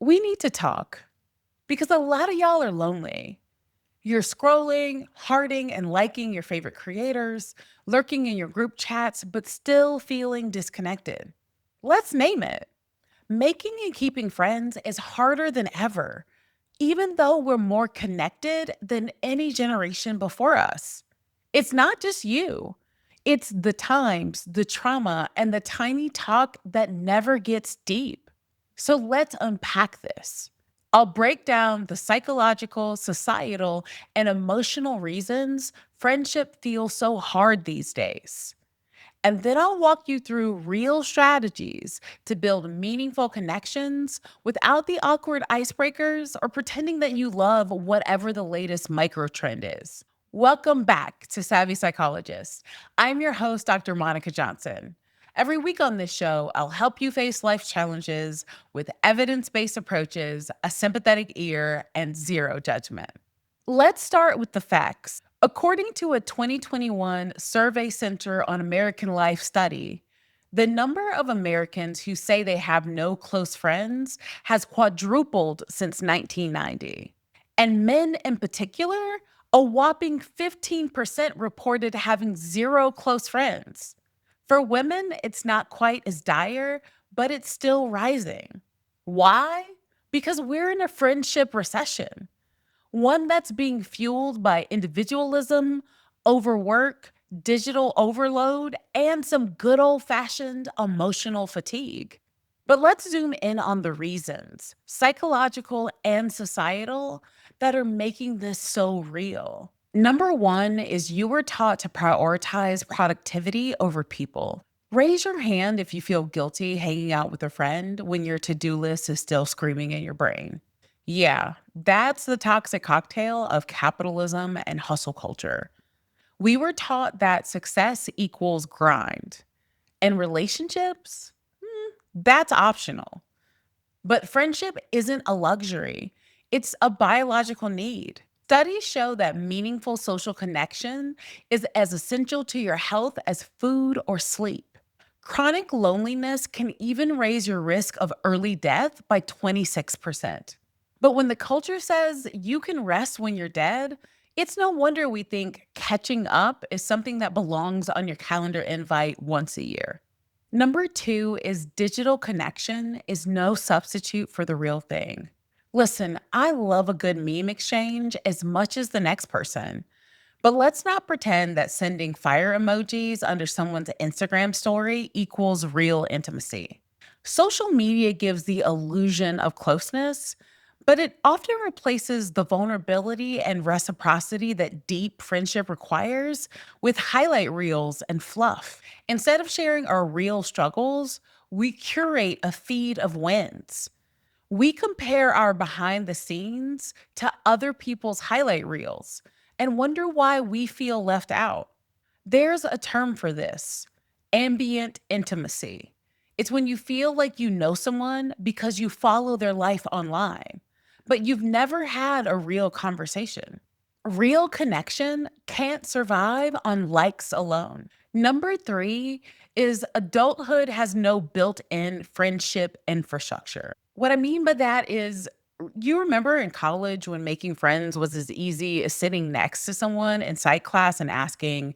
We need to talk because a lot of y'all are lonely. You're scrolling, hearting, and liking your favorite creators, lurking in your group chats, but still feeling disconnected. Let's name it. Making and keeping friends is harder than ever, even though we're more connected than any generation before us. It's not just you, it's the times, the trauma, and the tiny talk that never gets deep. So let's unpack this. I'll break down the psychological, societal, and emotional reasons friendship feels so hard these days. And then I'll walk you through real strategies to build meaningful connections without the awkward icebreakers or pretending that you love whatever the latest micro trend is. Welcome back to Savvy Psychologist. I'm your host, Dr. Monica Johnson. Every week on this show, I'll help you face life challenges with evidence based approaches, a sympathetic ear, and zero judgment. Let's start with the facts. According to a 2021 Survey Center on American Life study, the number of Americans who say they have no close friends has quadrupled since 1990. And men in particular, a whopping 15% reported having zero close friends. For women, it's not quite as dire, but it's still rising. Why? Because we're in a friendship recession, one that's being fueled by individualism, overwork, digital overload, and some good old fashioned emotional fatigue. But let's zoom in on the reasons, psychological and societal, that are making this so real. Number one is you were taught to prioritize productivity over people. Raise your hand if you feel guilty hanging out with a friend when your to do list is still screaming in your brain. Yeah, that's the toxic cocktail of capitalism and hustle culture. We were taught that success equals grind, and relationships, that's optional. But friendship isn't a luxury, it's a biological need. Studies show that meaningful social connection is as essential to your health as food or sleep. Chronic loneliness can even raise your risk of early death by 26%. But when the culture says you can rest when you're dead, it's no wonder we think catching up is something that belongs on your calendar invite once a year. Number two is digital connection is no substitute for the real thing. Listen, I love a good meme exchange as much as the next person, but let's not pretend that sending fire emojis under someone's Instagram story equals real intimacy. Social media gives the illusion of closeness, but it often replaces the vulnerability and reciprocity that deep friendship requires with highlight reels and fluff. Instead of sharing our real struggles, we curate a feed of wins. We compare our behind the scenes to other people's highlight reels and wonder why we feel left out. There's a term for this: ambient intimacy. It's when you feel like you know someone because you follow their life online, but you've never had a real conversation. Real connection can't survive on likes alone. Number three is adulthood has no built in friendship infrastructure. What I mean by that is, you remember in college when making friends was as easy as sitting next to someone in psych class and asking,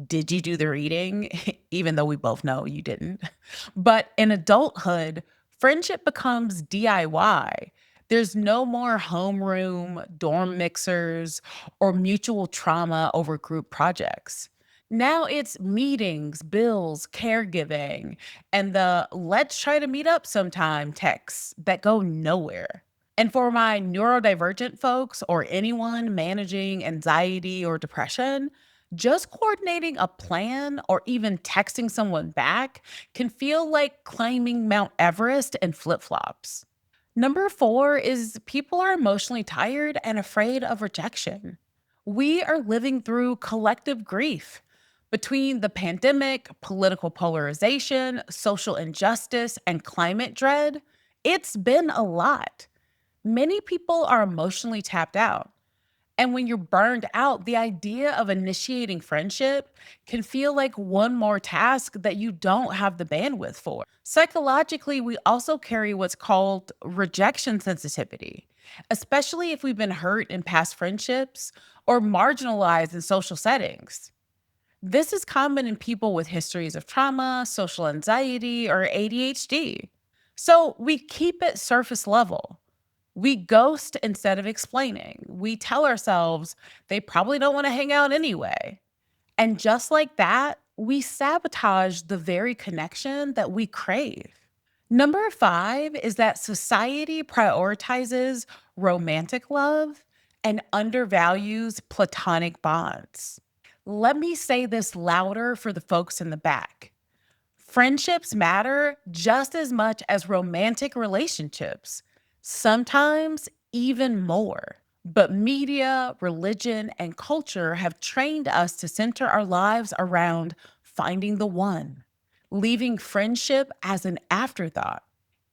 did you do the reading? Even though we both know you didn't. But in adulthood, friendship becomes DIY. There's no more homeroom, dorm mixers, or mutual trauma over group projects. Now it's meetings, bills, caregiving, and the let's try to meet up sometime texts that go nowhere. And for my neurodivergent folks or anyone managing anxiety or depression, just coordinating a plan or even texting someone back can feel like climbing Mount Everest in flip flops. Number four is people are emotionally tired and afraid of rejection. We are living through collective grief. Between the pandemic, political polarization, social injustice, and climate dread, it's been a lot. Many people are emotionally tapped out. And when you're burned out, the idea of initiating friendship can feel like one more task that you don't have the bandwidth for. Psychologically, we also carry what's called rejection sensitivity, especially if we've been hurt in past friendships or marginalized in social settings. This is common in people with histories of trauma, social anxiety, or ADHD. So we keep it surface level. We ghost instead of explaining. We tell ourselves they probably don't want to hang out anyway. And just like that, we sabotage the very connection that we crave. Number five is that society prioritizes romantic love and undervalues platonic bonds. Let me say this louder for the folks in the back. Friendships matter just as much as romantic relationships, sometimes even more. But media, religion, and culture have trained us to center our lives around finding the one, leaving friendship as an afterthought.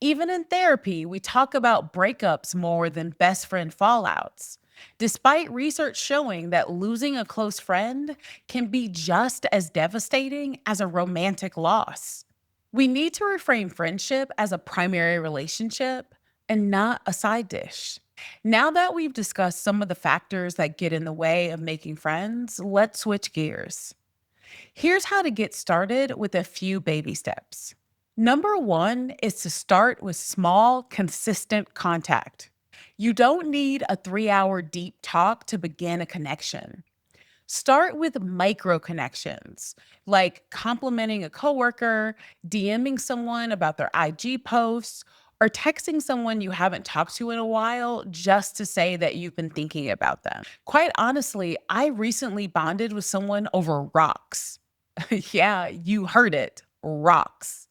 Even in therapy, we talk about breakups more than best friend fallouts, despite research showing that losing a close friend can be just as devastating as a romantic loss. We need to reframe friendship as a primary relationship and not a side dish. Now that we've discussed some of the factors that get in the way of making friends, let's switch gears. Here's how to get started with a few baby steps. Number one is to start with small, consistent contact. You don't need a 3 hour deep talk to begin a connection. Start with micro connections, like complimenting a coworker, DMing someone about their IG posts, or texting someone you haven't talked to in a while just to say that you've been thinking about them. Quite honestly, I recently bonded with someone over rocks. Yeah, you heard it, rocks.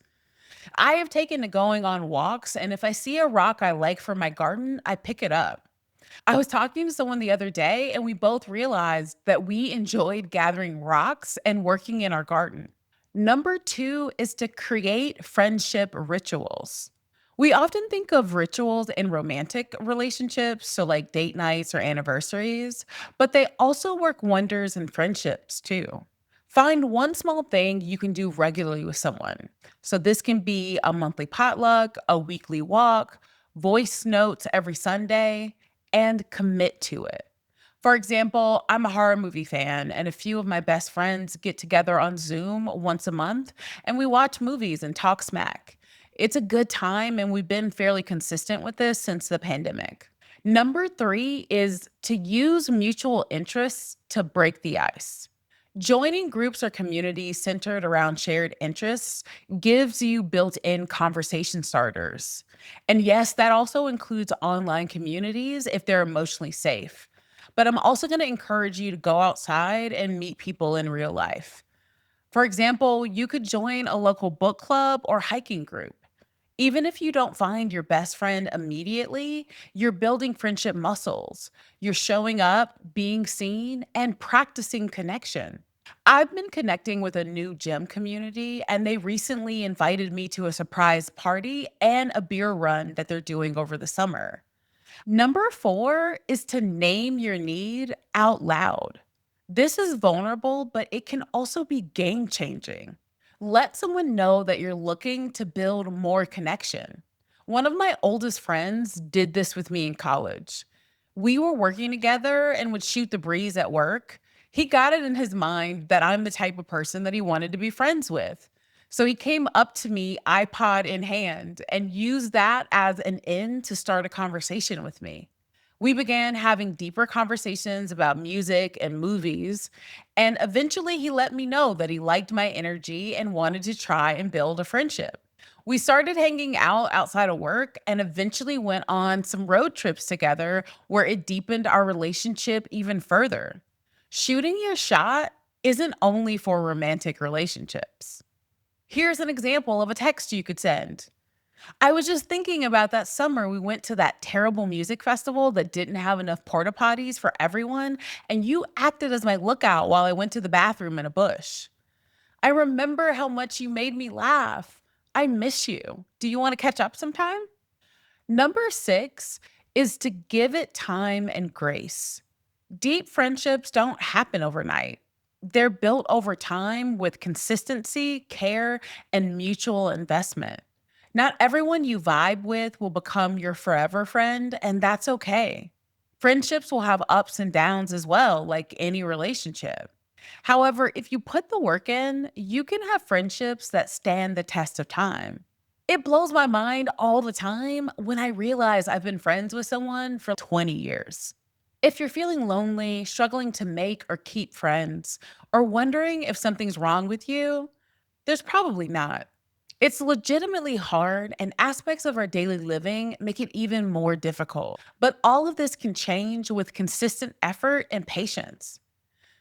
I have taken to going on walks, and if I see a rock I like for my garden, I pick it up. I was talking to someone the other day, and we both realized that we enjoyed gathering rocks and working in our garden. Number two is to create friendship rituals. We often think of rituals in romantic relationships, so like date nights or anniversaries, but they also work wonders in friendships too. Find one small thing you can do regularly with someone. So this can be a monthly potluck, a weekly walk, voice notes every Sunday, and commit to it. For example, I'm a horror movie fan, and a few of my best friends get together on Zoom once a month and we watch movies and talk smack. It's a good time, and we've been fairly consistent with this since the pandemic. Number three is to use mutual interests to break the ice. Joining groups or communities centered around shared interests gives you built in conversation starters. And yes, that also includes online communities if they're emotionally safe. But I'm also going to encourage you to go outside and meet people in real life. For example, you could join a local book club or hiking group. Even if you don't find your best friend immediately, you're building friendship muscles. You're showing up, being seen, and practicing connection. I've been connecting with a new gym community, and they recently invited me to a surprise party and a beer run that they're doing over the summer. Number four is to name your need out loud. This is vulnerable, but it can also be game changing. Let someone know that you're looking to build more connection. One of my oldest friends did this with me in college. We were working together and would shoot the breeze at work. He got it in his mind that I'm the type of person that he wanted to be friends with. So he came up to me, iPod in hand, and used that as an in to start a conversation with me. We began having deeper conversations about music and movies, and eventually he let me know that he liked my energy and wanted to try and build a friendship. We started hanging out outside of work and eventually went on some road trips together where it deepened our relationship even further. Shooting your shot isn't only for romantic relationships. Here's an example of a text you could send. I was just thinking about that summer we went to that terrible music festival that didn't have enough porta potties for everyone, and you acted as my lookout while I went to the bathroom in a bush. I remember how much you made me laugh. I miss you. Do you want to catch up sometime? Number six is to give it time and grace. Deep friendships don't happen overnight. They're built over time with consistency, care, and mutual investment. Not everyone you vibe with will become your forever friend, and that's okay. Friendships will have ups and downs as well, like any relationship. However, if you put the work in, you can have friendships that stand the test of time. It blows my mind all the time when I realize I've been friends with someone for 20 years. If you're feeling lonely, struggling to make or keep friends, or wondering if something's wrong with you, there's probably not. It's legitimately hard, and aspects of our daily living make it even more difficult. But all of this can change with consistent effort and patience.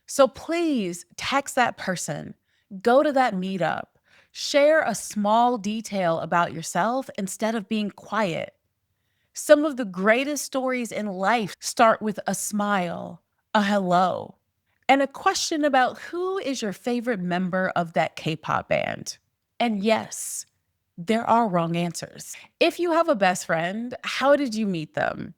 So please text that person, go to that meetup, share a small detail about yourself instead of being quiet. Some of the greatest stories in life start with a smile, a hello, and a question about who is your favorite member of that K pop band. And yes, there are wrong answers. If you have a best friend, how did you meet them?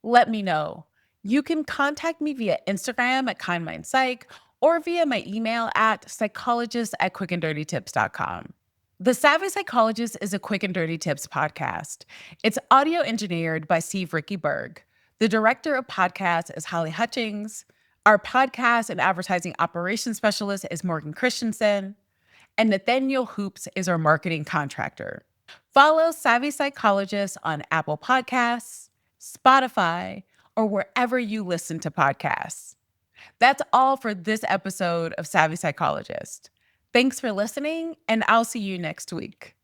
Let me know. You can contact me via Instagram at kindmindpsych or via my email at psychologist@quickanddirtytips.com. The Savvy Psychologist is a quick and dirty tips podcast. It's audio engineered by Steve Ricky Berg. The director of podcasts is Holly Hutchings. Our podcast and advertising operations specialist is Morgan Christensen. And Nathaniel Hoops is our marketing contractor. Follow Savvy Psychologist on Apple Podcasts, Spotify, or wherever you listen to podcasts. That's all for this episode of Savvy Psychologist. Thanks for listening, and I'll see you next week.